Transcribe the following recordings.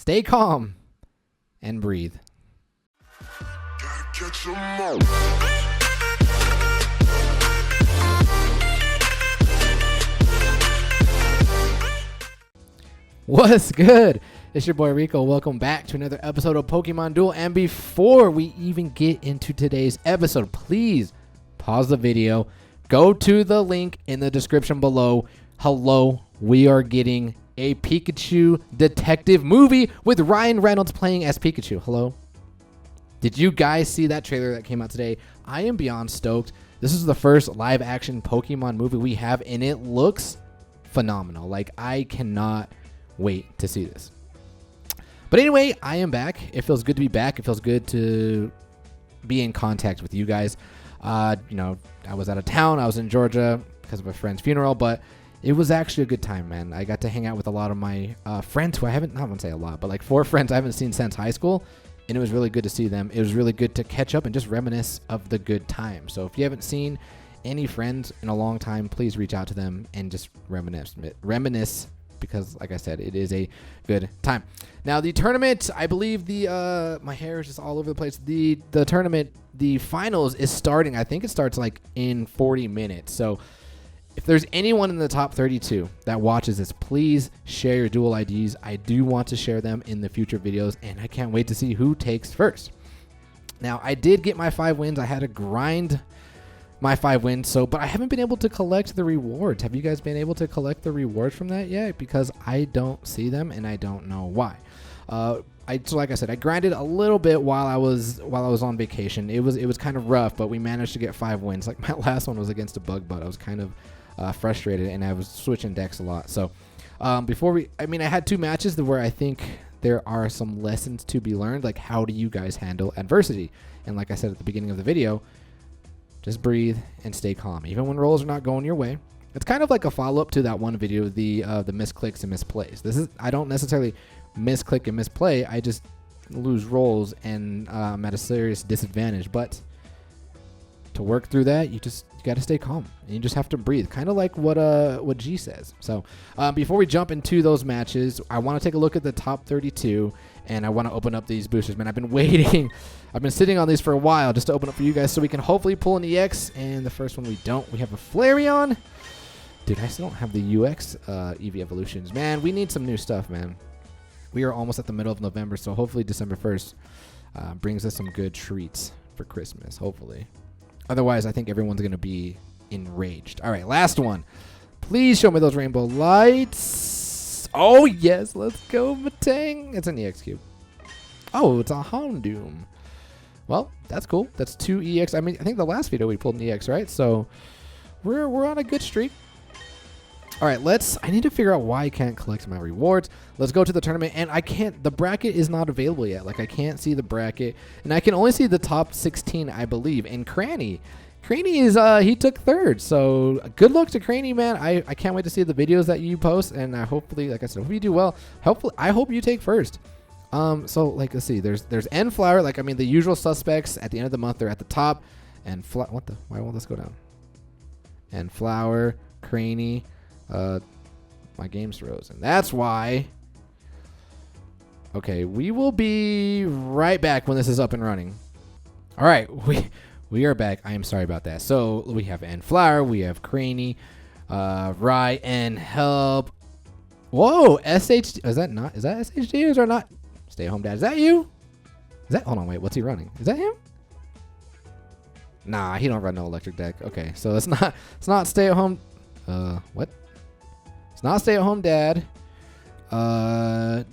stay calm, and breathe. What's good? It's your boy Rico. Welcome back to another episode of Pokemon Duel. And before we even get into today's episode, please pause the video. Go to the link in the description below. Hello, we are getting a Pikachu detective movie with Ryan Reynolds playing as Pikachu. Hello? Did you guys see that trailer that came out today? I am beyond stoked. This is the first live action Pokemon movie we have, and it looks phenomenal. Like, I cannot wait to see this. But anyway, I am back. It feels good to be back. It feels good to be in contact with you guys. I was out of town. I was in Georgia because of a friend's funeral, but it was actually a good time, man. I got to hang out with a lot of my friends who I want to say a lot, but like 4 friends I haven't seen since high school, and it was really good to see them. It was really good to catch up and just reminisce of the good time. So if you haven't seen any friends in a long time, please reach out to them and just reminisce. Because, like I said, it is a good time. Now, the tournament, I believe my hair is just all over the place. The tournament, the finals is starting. I think it starts like in 40 minutes. So if there's anyone in the top 32 that watches this, please share your Duel IDs. I do want to share them in the future videos, and I can't wait to see who takes first. Now, I did get my 5 wins. I had to grind my 5 wins, but I haven't been able to collect the rewards. Have you guys been able to collect the rewards from that yet? Because I don't see them, and I don't know why. So like I said, I grinded a little bit while I was on vacation. It was kind of rough, but we managed to get 5 wins. Like my last one was against a bug butt. I was kind of frustrated, and I was switching decks a lot. So I had 2 matches where I think there are some lessons to be learned, like how do you guys handle adversity? And like I said at the beginning of the video, just breathe and stay calm, even when rolls are not going your way. It's kind of like a follow-up to that one video, the misclicks and misplays. I don't necessarily misclick and misplay. I just lose rolls and I'm at a serious disadvantage. But to work through that, you got to stay calm and you just have to breathe, kind of like what G says. So before we jump into those matches, I want to take a look at the top 32. And I want to open up these boosters, man. I've been waiting. I've been sitting on these for a while just to open up for you guys so we can hopefully pull an EX. And the first one we don't. We have a Flareon. Dude, I still don't have the UX EV Evolutions. Man, we need some new stuff, man. We are almost at the middle of November, so hopefully December 1st brings us some good treats for Christmas, hopefully. Otherwise, I think everyone's going to be enraged. All right, last one. Please show me those rainbow lights. Oh, yes. Let's go, Matang. It's an EX cube. Oh, it's a Houndoom. Well, that's cool. That's 2 EX. I think the last video we pulled an EX, right? So we're on a good streak. All right, I need to figure out why I can't collect my rewards. Let's go to the tournament, and the bracket is not available yet. Like, I can't see the bracket, and I can only see the top 16, I believe. And Cranny is, he took 3rd. So good luck to Cranny, man. I can't wait to see the videos that you post. And hopefully, like I said, hope you do well. I hope you take first. So like, let's see, there's N-Flower. Like, the usual suspects at the end of the month, they're at the top. And why won't this go down? N-Flower, Cranny, my game's frozen. That's why. Okay, we will be right back when this is up and running. All right, we are back. I am sorry about that. So we have N-Flower, we have Cranny, Rye, and Help. Whoa, SHD. Is that SHD or is that not? Stay Home Dad. Is that you? Hold on, wait, what's he running? Is that him? Nah, he don't run no electric deck. Okay, so it's not Stay at Home. What? It's not Stay at Home Dad.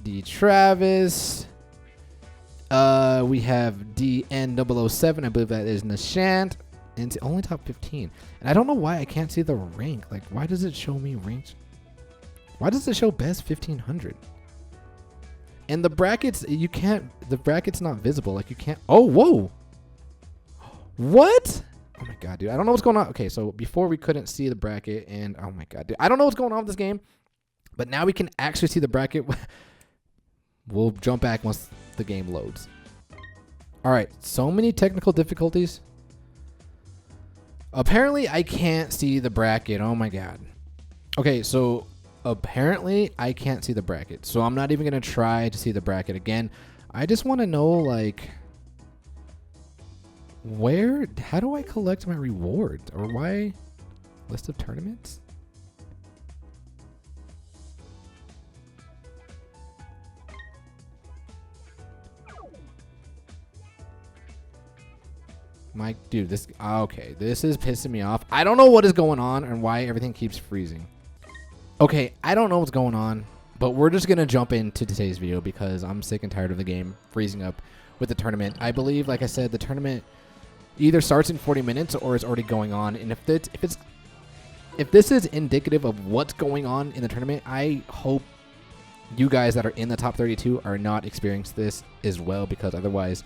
D Travis. We have DN007. I believe that is Nashant. And it's only top 15. And I don't know why I can't see the rank. Like, why does it show me ranked? Why does it show best 1500? And the brackets, the bracket's not visible. Like, you can't. Oh, whoa. What? Oh my God, dude. I don't know what's going on. Okay, so before we couldn't see the bracket, and oh my God, dude. I don't know what's going on with this game, but now we can actually see the bracket. We'll jump back once the game loads. All right, so many technical difficulties. Apparently, I can't see the bracket. Oh my God. Okay, so apparently I can't see the bracket, so I'm not even going to try to see the bracket again. I just want to know, like, how do I collect my rewards? Or why? List of tournaments? Dude, okay, this is pissing me off. I don't know what is going on and why everything keeps freezing. Okay, I don't know what's going on, but we're just going to jump into today's video because I'm sick and tired of the game freezing up with the tournament. I believe, like I said, the tournament either starts in 40 minutes or is already going on. And if this is indicative of what's going on in the tournament, I hope you guys that are in the top 32 are not experiencing this as well, because otherwise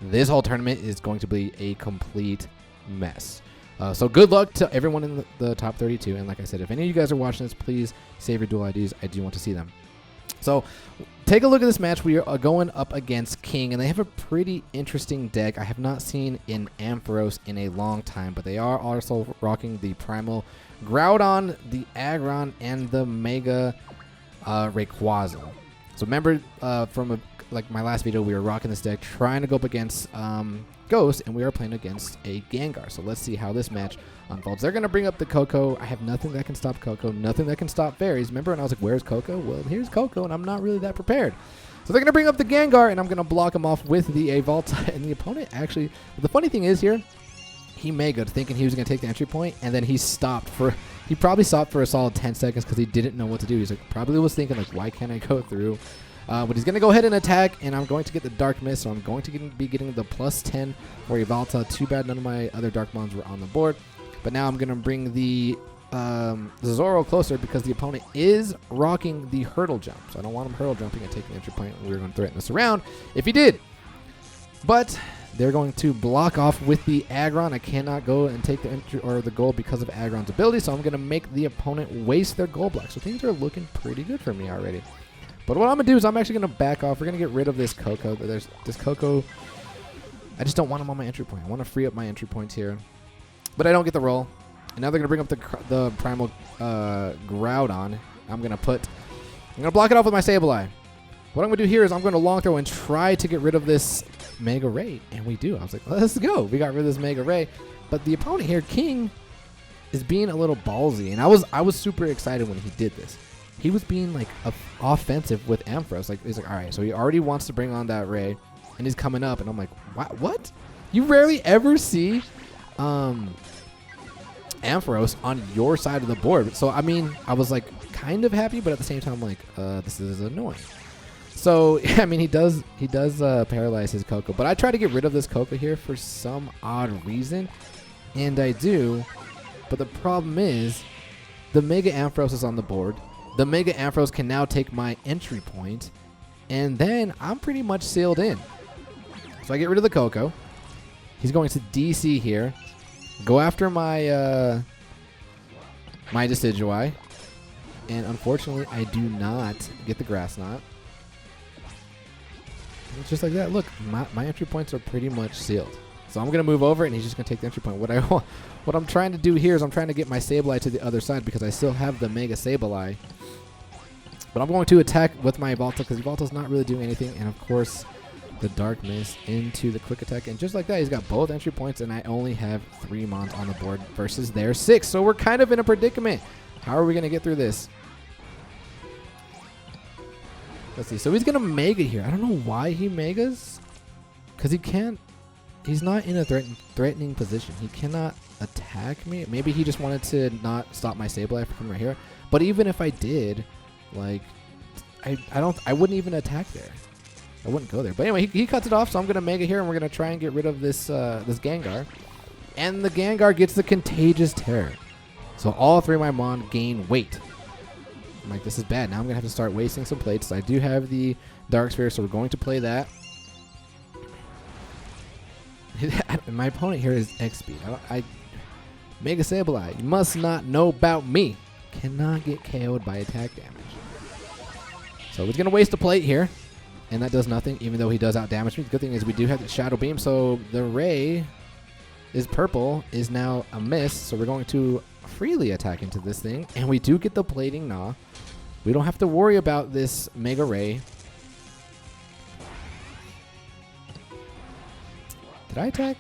this whole tournament is going to be a complete mess. So good luck to everyone in the top 32. And like I said, if any of you guys are watching this, please save your duel IDs. I do want to see them. So take a look at this match. We are going up against King, and they have a pretty interesting deck. I have not seen in Ampharos in a long time, but they are also rocking the Primal Groudon, the Aggron, and the Mega Rayquaza. So remember from like my last video, we were rocking this deck, trying to go up against Ghost, and we are playing against a Gengar. So let's see how this match unfolds. They're going to bring up the Coco. I have nothing that can stop Coco, nothing that can stop Fairies. Remember when I was like, where's Coco? Well, here's Coco, and I'm not really that prepared. So they're going to bring up the Gengar, and I'm going to block him off with the Avalta. And the opponent actually, the funny thing is here, he Mega'd thinking he was going to take the entry point, and then he probably stopped for a solid 10 seconds because he didn't know what to do. He's like, probably was thinking, like, why can't I go through? But he's going to go ahead and attack, and I'm going to get the Dark Mist, so I'm going to be getting the +10 for Avalta. Too bad none of my other Dark Mons were on the board. But now I'm going to bring the Zoro closer because the opponent is rocking the Hurdle Jump. So I don't want him Hurdle Jumping and taking the entry point. We're going to threaten this around if he did. But they're going to block off with the Aggron. I cannot go and take the entry or the gold because of Aggron's ability, so I'm going to make the opponent waste their gold block. So things are looking pretty good for me already. But what I'm going to do is I'm actually going to back off. We're going to get rid of this Coco. There's this Coco. I just don't want him on my entry point. I want to free up my entry points here. But I don't get the roll. And now they're going to bring up the Primal Groudon. I'm going to block it off with my Sableye. What I'm going to do here is I'm going to long throw and try to get rid of this Mega Ray. And we do. I was like, let's go. We got rid of this Mega Ray. But the opponent here, King, is being a little ballsy. And I was super excited when he did this. He was being like offensive with Ampharos. Like, he's like, all right, so he already wants to bring on that Ray, and he's coming up, and I'm like, what? You rarely ever see Ampharos on your side of the board. So I mean, I was like kind of happy, but at the same time, I'm like, this is annoying. So I mean, he does paralyze his Coco, but I try to get rid of this Coco here for some odd reason, and I do. But the problem is, the Mega Ampharos is on the board. The Mega Ampharos can now take my entry point, and then I'm pretty much sealed in. So I get rid of the Coco. He's going to DC here. Go after my my Decidueye. And unfortunately, I do not get the Grass Knot. And it's just like that. Look, my entry points are pretty much sealed. So I'm going to move over, and he's just going to take the entry point. What I'm trying to do here is I'm trying to get my Sableye to the other side because I still have the Mega Sableye. But I'm going to attack with my Evalta because Evalta's not really doing anything. And, of course, the Dark Mist into the Quick Attack. And just like that, he's got both entry points, and I only have 3 Mons on the board versus their 6. So we're kind of in a predicament. How are we going to get through this? Let's see. So he's going to Mega here. I don't know why he Megas. Because he can't. He's not in a threatening position. He cannot attack me. Maybe he just wanted to not stop my Sableye from right here. But even if I did, like, I wouldn't even attack there. I wouldn't go there. But anyway, he cuts it off, so I'm gonna Mega here, and we're gonna try and get rid of this this Gengar. And the Gengar gets the Contagious Terror. So all 3 of my Mon gain weight. I'm like, this is bad. Now I'm gonna have to start wasting some plates. I do have the Dark Sphere, so we're going to play that. My opponent here is X Speed. Mega Sableye, you must not know about me. Cannot get KO'd by attack damage. So he's going to waste a plate here. And that does nothing, even though he does outdamage me. The good thing is we do have the Shadow Beam. So the Ray is purple, is now a miss. So we're going to freely attack into this thing. And we do get the Plating Gnaw. We don't have to worry about this Mega Ray. Did I attack?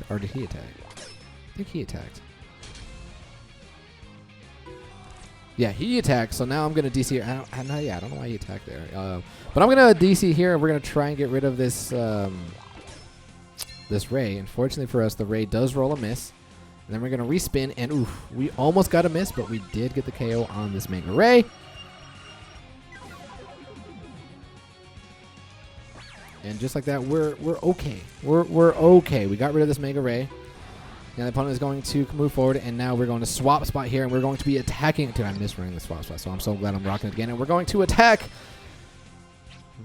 Or did he attack? I think he attacked. Yeah, he attacked, so now I'm going to DC here. I don't know why he attacked there. But I'm going to DC here, and we're going to try and get rid of this this Ray. Unfortunately for us, the Ray does roll a miss. And then we're going to respin, and oof, we almost got a miss, but we did get the KO on this Mega Ray. And just like that, we're okay. We're okay. We got rid of this Mega Ray. And the opponent is going to move forward, and now we're going to swap spot here, and we're going to be attacking. Dude, I missed running the swap spot, so I'm so glad I'm rocking it again. And we're going to attack,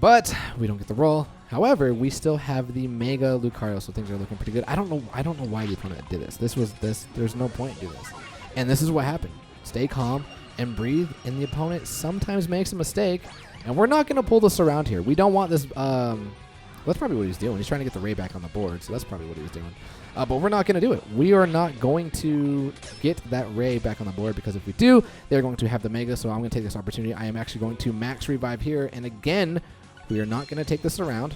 but we don't get the roll. However, we still have the Mega Lucario, so things are looking pretty good. I don't know why the opponent did this. There's no point in doing this. And this is what happened. Stay calm and breathe, and the opponent sometimes makes a mistake, and we're not going to pull this around here. We don't want this. That's probably what he's doing. He's trying to get the Ray back on the board, so that's probably what he was doing. But we're not going to do it. We are not going to get that Ray back on the board, because if we do, they're going to have the Mega, so I'm going to take this opportunity. I am actually going to max revive here, and again, we are not going to take this around.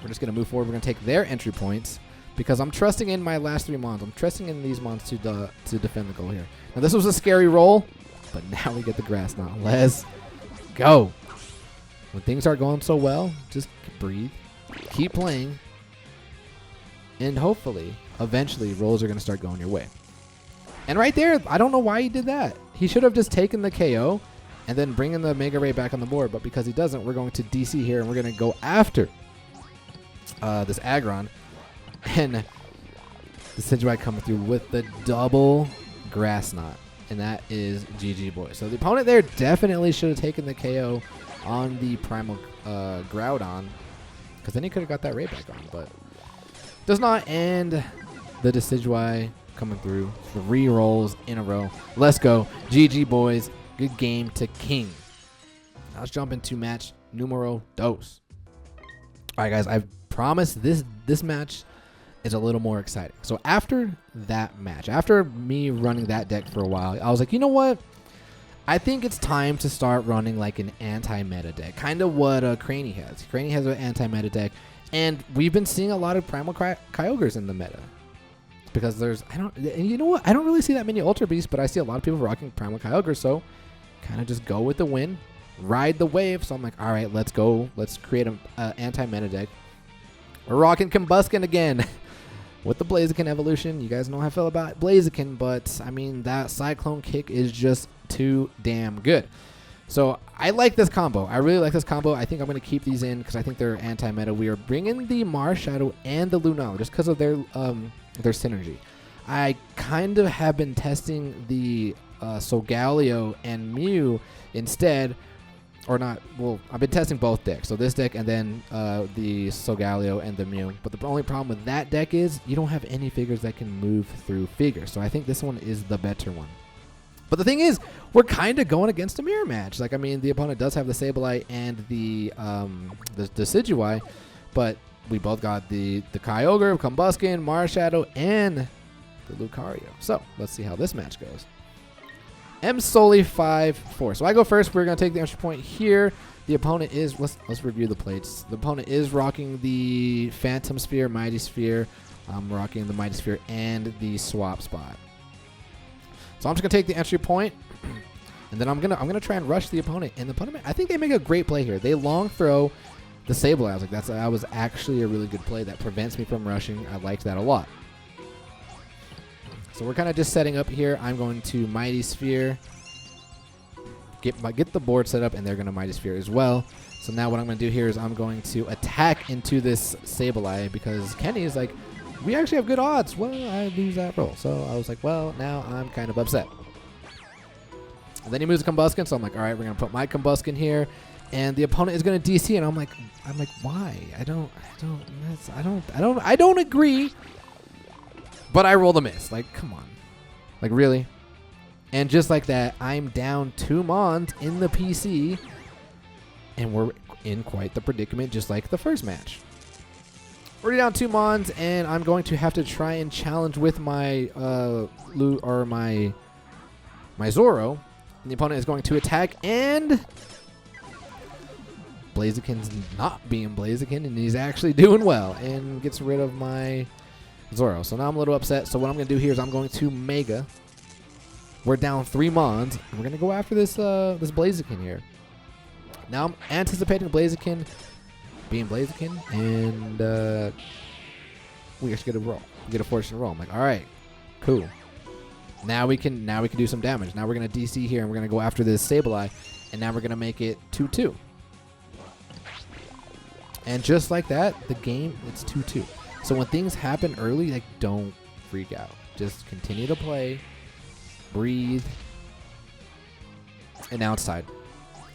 We're just going to move forward. We're going to take their entry points, because I'm trusting in my last 3 mons. I'm trusting in these mons to defend the goal here. Now, this was a scary roll, but now we get the grass knot. Let's go. When things are going so well, just breathe. Keep playing, and hopefully, eventually, rolls are going to start going your way. And right there, I don't know why he did that. He should have just taken the KO and then bringing the Mega Ray back on the board, but because he doesn't, we're going to DC here, and we're going to go after this Aggron, and the Sidgewai coming through with the double grass knot, and that is GG boys. So the opponent there definitely should have taken the KO on the Primal Groudon, because then he could have got that Ray back on, but does not. And the Decidueye coming through 3 rolls in a row. Let's go. GG, boys. Good game to King. Now let's jump into match numero dos. All right, guys. I promise this match is a little more exciting. So after that match, after me running that deck for a while, I was like, you know what? I think it's time to start running like an anti-meta deck, kind of what Craney has. Craney has an anti-meta deck, and we've been seeing a lot of Primal Kyogres in the meta. Because and you know what? I don't really see that many Ultra Beasts, but I see a lot of people rocking Primal Kyogres, so kind of just go with the win, ride the wave. So I'm like, all right, let's go. Let's create an anti-meta deck. We're rocking Combusken again. With the Blaziken evolution, you guys know how I feel about Blaziken, but I mean, that Cyclone kick is just too damn good. So I like this combo. I really like this combo. I think I'm going to keep these in because I think they're anti-meta. We are bringing the Marshadow and the Lunala just because of their synergy. I kind of have been testing the Solgaleo and Mew instead. Or not, well, I've been testing both decks. So this deck and then the Solgaleo and the Mew. But the only problem with that deck is you don't have any figures that can move through figures. So I think this one is the better one. But the thing is, we're kind of going against a mirror match. Like, I mean, the opponent does have the Sableye and the Decidueye, but we both got the Kyogre, Combusken, Marshadow, and the Lucario. So let's see how this match goes. M-Soli 5-4. So I go first. We're going to take the extra point here. The opponent is, let's review the plates. The opponent is rocking the Phantom Sphere, Mighty Sphere. I'm rocking the Mighty Sphere and the Swap Spot. So I'm just going to take the entry point, and then I'm gonna try and rush the opponent. And the opponent, I think they make a great play here. They long throw the Sableye. I was like, that was actually a really good play that prevents me from rushing. I liked that a lot. So we're kind of just setting up here. I'm going to Mighty Sphere, get the board set up, and they're going to Mighty Sphere as well. So now what I'm going to do here is I'm going to attack into this Sableye because Kenny is like, we actually have good odds. Well, I lose that roll. So I was like, well, now I'm kind of upset. And then he moves a Combusken, so I'm like, all right, we're going to put my Combusken here. And the opponent is going to DC, and I'm like, why? I don't agree. But I rolled a miss. Like, come on. Like, really? And just like that, I'm down 2 mons in the PC. And we're in quite the predicament, just like the first match. We're down 2 mons, and I'm going to have to try and challenge with my my Zoro. And the opponent is going to attack, and Blaziken's not being Blaziken, and he's actually doing well and gets rid of my Zoro. So now I'm a little upset. So what I'm going to do here is I'm going to Mega. We're down 3 Mons, and we're going to go after this this Blaziken here. Now I'm anticipating Blaziken being Blaziken, and we actually get a roll. We get a fortune roll. I'm like, all right, cool. Now we can do some damage. Now we're going to DC here, and we're going to go after this Sableye, and now we're going to make it 2-2. And just like that, the game, it's 2-2. So when things happen early, like, don't freak out. Just continue to play, breathe, and now it's tied.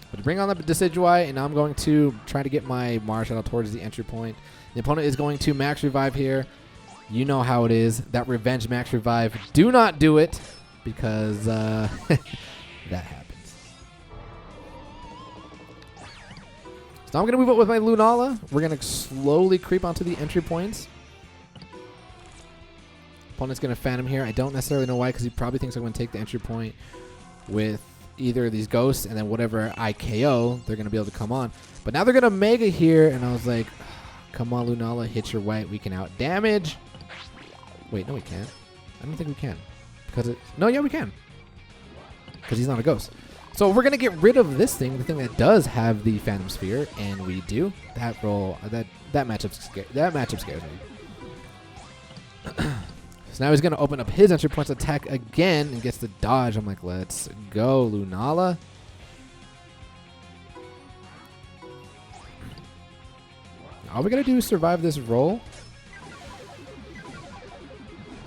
But to bring on the Decidueye, and now I'm going to try to get my Marshadow towards the entry point. The opponent is going to Max Revive here. You know how it is. That Revenge Max Revive. Do not do it, because that happens. So I'm going to move up with my Lunala. We're going to slowly creep onto the entry points. Opponent's going to Phantom here. I don't necessarily know why, because he probably thinks I'm going to take the entry point with either of these ghosts, and then whatever I KO, they're going to be able to come on. But now they're going to Mega here, and I was like, come on, Lunala, hit your white. We can out damage. Wait, no, we can't. I don't think we can. No, yeah, we can. Because he's not a ghost. So we're going to get rid of this thing, the thing that does have the Phantom Sphere, and we do. That roll, that matchup scares me. So now he's going to open up his entry points, attack again, and gets the dodge. I'm like, let's go, Lunala. All we got to do is survive this roll.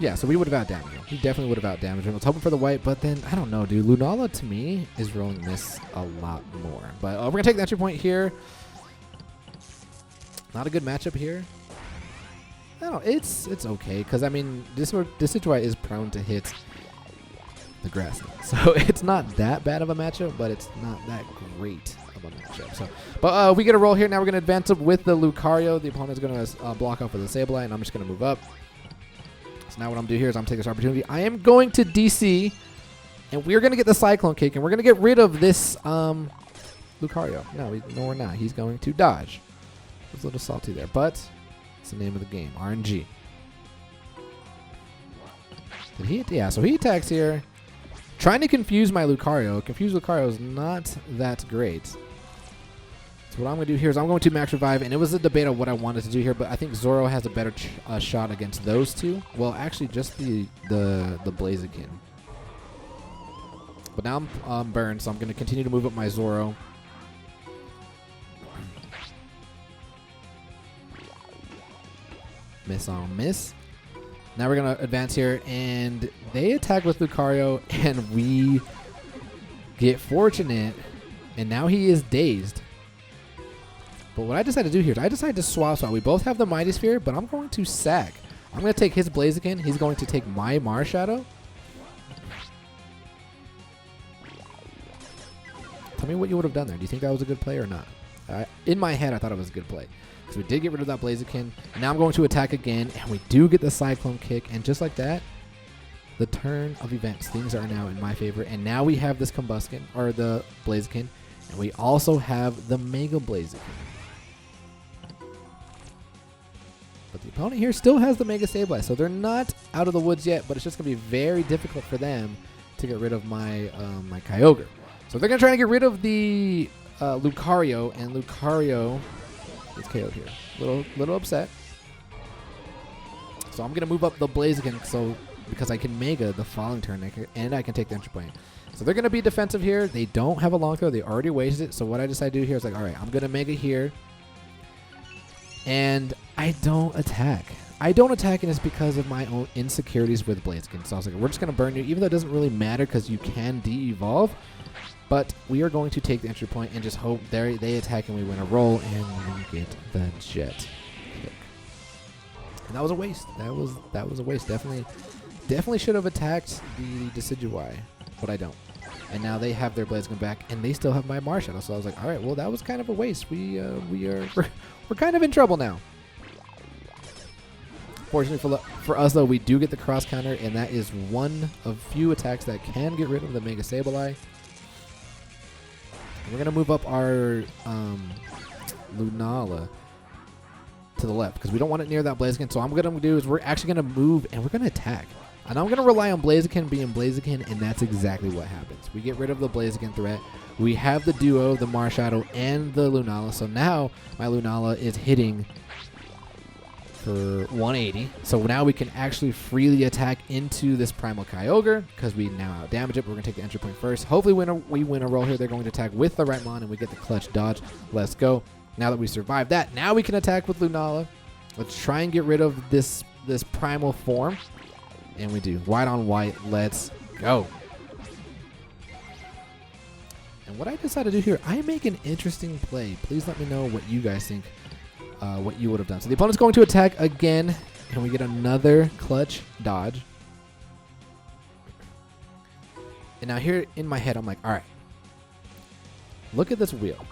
Yeah, so we would have out-damaged him. He definitely would have out-damaged him. I was hoping for the white, but then, I don't know, dude. Lunala, to me, is rolling this a lot more. But we're going to take the entry point here. Not a good matchup here. No, it's okay, because, I mean, this Decidueye is prone to hit the grass. So it's not that bad of a matchup, but it's not that great of a matchup. So, but we get a roll here. Now we're going to advance up with the Lucario. The opponent's going to block off with the Sableye, and I'm just going to move up. So now what I'm going to do here is I'm going to take this opportunity. I am going to DC, and we're going to get the Cyclone Kick, and we're going to get rid of this Lucario. No, we're not. He's going to dodge. It's a little salty there, but it's the name of the game. RNG. Did he? Yeah, so he attacks here. Trying to confuse my Lucario. Confuse Lucario is not that great. So what I'm going to do here is I'm going to Max Revive, and it was a debate of what I wanted to do here, but I think Zoro has a better shot against those two. Well, actually, just the Blaziken. But now I'm burned, so I'm going to continue to move up my Zoro. Miss on miss. Now we're going to advance here, and they attack with Lucario, and we get fortunate, and now he is dazed. But what I decided to do here is I decided to swap. We both have the Mighty Sphere, but I'm going to sack. I'm going to take his Blaziken. He's going to take my Marshadow. Tell me what you would have done there. Do you think that was a good play or not? In my head, I thought it was a good play. So we did get rid of that Blaziken. Now I'm going to attack again, and we do get the Cyclone Kick. And just like that, the turn of events. Things are now in my favor. And now we have this Combuskin, or the Blaziken. And we also have the Mega Blaziken. But the opponent here still has the Mega Sableye, so they're not out of the woods yet, but it's just going to be very difficult for them to get rid of my my Kyogre. So they're going to try to get rid of the Lucario, and Lucario is KO'd here. Little upset. So I'm going to move up the Blaziken because I can Mega the following turn, and I can take the entry point. So they're going to be defensive here. They don't have a long throw. They already wasted it. So what I decided to do here is like, all right, I'm going to Mega here. And I don't attack. And it's because of my own insecurities with Blaziken. So I was like, we're just going to burn you, even though it doesn't really matter because you can de-evolve. But we are going to take the entry point and just hope they attack and we win a roll and we get the Jet Kick. And that was a waste. That was a waste. Definitely should have attacked the Decidueye, but I don't. And now they have their Blaziken back, and they still have my Marshadow. So I was like, all right, well, that was kind of a waste. We're kind of in trouble now. Fortunately for us, though, we do get the cross counter, and that is one of few attacks that can get rid of the Mega Sableye. We're going to move up our Lunala to the left because we don't want it near that Blaziken. So what I'm going to do is we're actually going to move and we're going to attack. And I'm going to rely on Blaziken being Blaziken, and that's exactly what happens. We get rid of the Blaziken threat. We have the duo, the Marshadow, and the Lunala. So now my Lunala is hitting for 180. So now we can actually freely attack into this Primal Kyogre because we now out-damage it. We're going to take the entry point first. Hopefully we win a roll here. They're going to attack with the right mon, and we get the clutch dodge. Let's go. Now that we survived that, now we can attack with Lunala. Let's try and get rid of this primal form. And we do. White on white. Let's go. And what I decided to do here, I make an interesting play. Please let me know what you guys think, what you would have done. So the opponent's going to attack again, and we get another clutch dodge. And now here in my head, I'm like, all right, look at this wheel.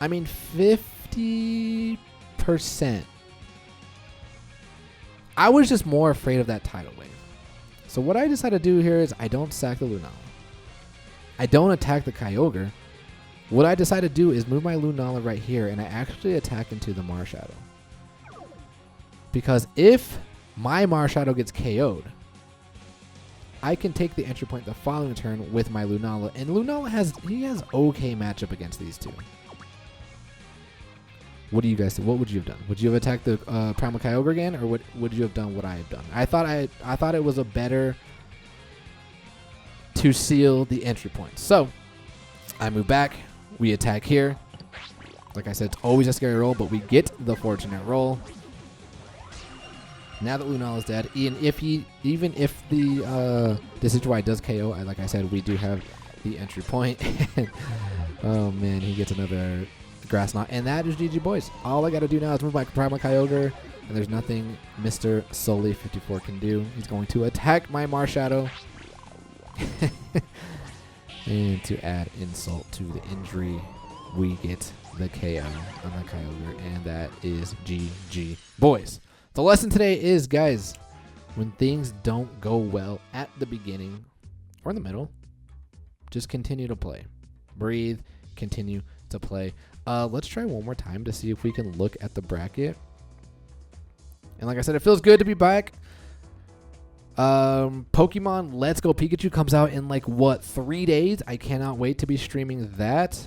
I mean, 50%. I was just more afraid of that tidal wave. So what I decided to do here is I don't sack the Lunala. I don't attack the Kyogre. What I decided to do is move my Lunala right here, and I actually attack into the Marshadow. Because if my Marshadow gets KO'd, I can take the entry point the following turn with my Lunala, and Lunala has okay matchup against these two. What do you guys think? What would you have done? Would you have attacked the Primal Kyogre again, or would you have done what I have done? I thought it was a better to seal the entry point. So I move back. We attack here. Like I said, it's always a scary roll, but we get the fortunate roll. Now that Lunala is dead, even if the Decidueye does KO, like I said, we do have the entry point. Oh man, he gets another Grass Knot, and that is GG, boys. All I got to do now is move my Primal Kyogre, and there's nothing Mr. Sully 54 can do. He's going to attack my Marshadow. And to add insult to the injury, we get the KO on the Kyogre, and that is GG, boys. The lesson today is, guys, when things don't go well at the beginning or in the middle, just continue to play. Breathe, continue to play. Let's try one more time to see if we can look at the bracket. And like I said, it feels good to be back. Pokemon Let's Go Pikachu comes out in like, what, 3 days? I cannot wait to be streaming that.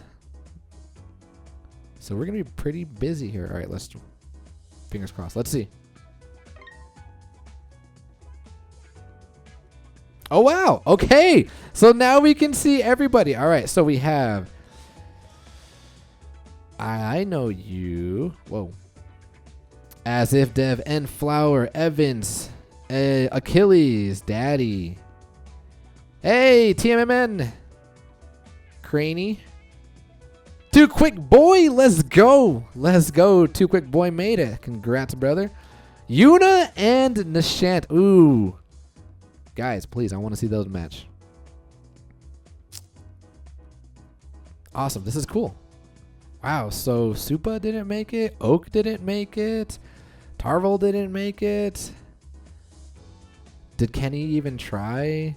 So we're going to be pretty busy here. All right, let's, fingers crossed. Let's see. Oh, wow. Okay. So now we can see everybody. All right. So we have, I know you. Whoa. As If Dev and Flower Evans. Achilles, Daddy. Hey, TMMN. Craney. Too Quick Boy, let's go. Let's go. Too Quick Boy made it. Congrats, brother. Yuna and Nishant. Ooh. Guys, please, I want to see those match. Awesome. This is cool. Wow, so Supa didn't make it. Oak didn't make it. Tarvel didn't make it. Did Kenny even try?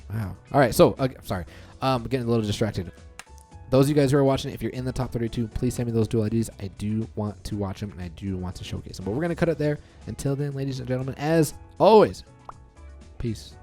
Wow. All right. So, sorry. I'm getting a little distracted. Those of you guys who are watching, if you're in the top 32, please send me those dual IDs. I do want to watch them, and I do want to showcase them. But we're going to cut it there. Until then, ladies and gentlemen, as always, peace.